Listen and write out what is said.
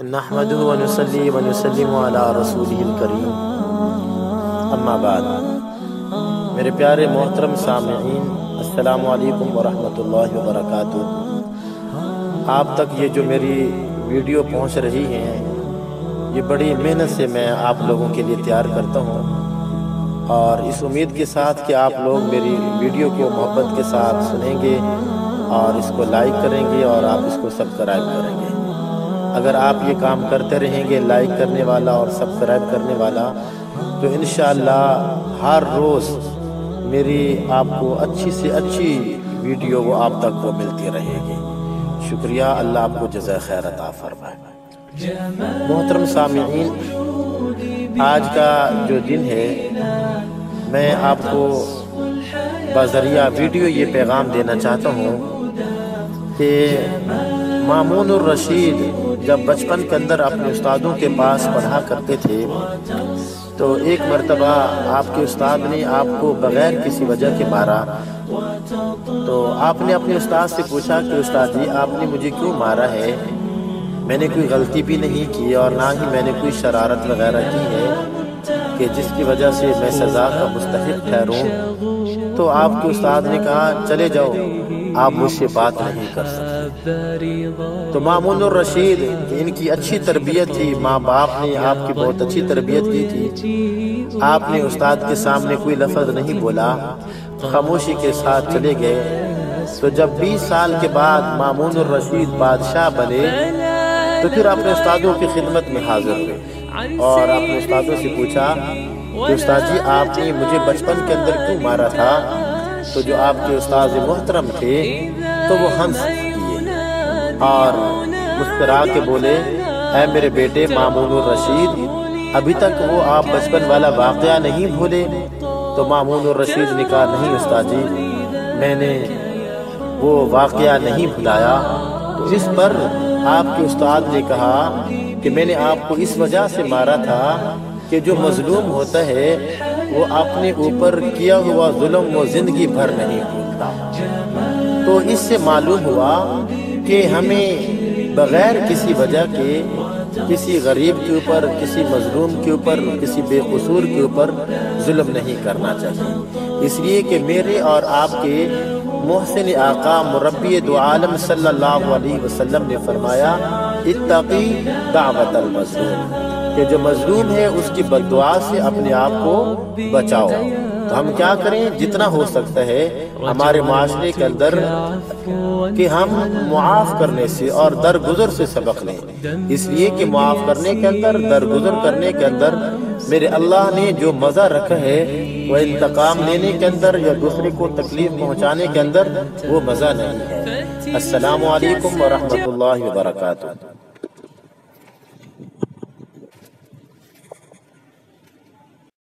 नहमदुहु व नुसल्ली व नुसल्लिमु अला रसूलिहिल करीम, अम्मा बाद। मेरे प्यारे मोहतरम सामिईन, अस्सलामु अलैकुम व रहमतुल्लाहि व बरकातुहू। आप तक ये जो मेरी वीडियो पहुंच रही है, ये बड़ी मेहनत से मैं आप लोगों के लिए तैयार करता हूं, और इस उम्मीद के साथ कि आप लोग मेरी वीडियो को मोहब्बत के साथ सुनेंगे और इसको लाइक करेंगे और आप इसको सब्सक्राइब करेंगे। अगर आप ये काम करते रहेंगे, लाइक करने वाला और सब्सक्राइब करने वाला, तो इंशाअल्लाह हर रोज़ मेरी आपको अच्छी से अच्छी वीडियो वो आप तक वो मिलती रहेगी। शुक्रिया, अल्लाह आपको जज़ा खैर अता फरमाए। मोहतरम सामिईन, आज का जो दिन है, मैं आपको बज़रिया वीडियो ये पैगाम देना चाहता हूँ कि मामून रशीद जब बचपन के अंदर अपने उस्तादों के पास पढ़ा करते थे, तो एक मर्तबा आपके उस्ताद ने आपको बग़ैर किसी वजह के मारा। तो आपने अपने उस्ताद से पूछा कि उस्ताद जी, आपने मुझे क्यों मारा है? मैंने कोई गलती भी नहीं की और ना ही मैंने कोई शरारत वगैरह की है कि जिसकी वजह से मैं सज़ा का मुस्तहिक़ ठहरूं। तो आपके उस्ताद ने कहा, चले जाओ, आप मुझसे बात नहीं कर सकते। तो मामून रशीद, इनकी अच्छी तरबियत थी, माँ बाप ने आपकी बहुत अच्छी तरबियत की थी। आपने उस्ताद के सामने कोई लफ्ज़ नहीं बोला, खामोशी के साथ चले गए। तो जब 20 साल के बाद मामून रशीद बादशाह बने, तो फिर अपने उस्तादों की खिदमत में हाजिर हुए और अपने उस्तादों से पूछा कि उस्ताद जी, आपने मुझे बचपन के अंदर क्यों मारा था? तो जो आपके उस्ताद मोहतरम थे, तो वो हंस दिए और मुस्कुरा के बोले, ऐ मेरे बेटे मामून रशीद, अभी तक वो आप बचपन वाला वाक़या नहीं भूले? तो मामून रशीद ने कहा, नहीं उस्ताद जी, मैंने वो वाक़या नहीं भुलाया। तो इस पर आपके उस्ताद ने कहा कि मैंने आपको इस वजह से मारा था कि जो मजलूम होता है वो अपने ऊपर किया हुआ जुल्म वो ज़िंदगी भर नहीं भूलता। तो इससे मालूम हुआ कि हमें बग़ैर किसी वजह के किसी गरीब के ऊपर, किसी मजलूम के ऊपर, किसी बेकसूर के ऊपर जुल्म नहीं करना चाहिए। इसलिए कि मेरे और आपके मोहसिन आका मुरब्बी दो आलम सल्लल्लाहु अलैहि वसल्लम ने फरमाया, इत्तक़ी दावतल मज़लूम, कि जो मजलूम है उसकी बद्दुआ से अपने आप को बचाओ। तो हम क्या करें, जितना हो सकता है हमारे माशरे के अंदर कि हम मुआफ़ करने से और दरगुजर से सबक लें। इसलिए कि मुआफ़ करने के अंदर, दरगुजर करने के अंदर मेरे अल्लाह ने जो मज़ा रखा है, वह इंतकाम लेने के अंदर या दूसरे को तकलीफ पहुँचाने के अंदर वो मज़ा नहीं है। अस्सलामु अलैकुम व रहमतुल्लाहि व बरकातुहू।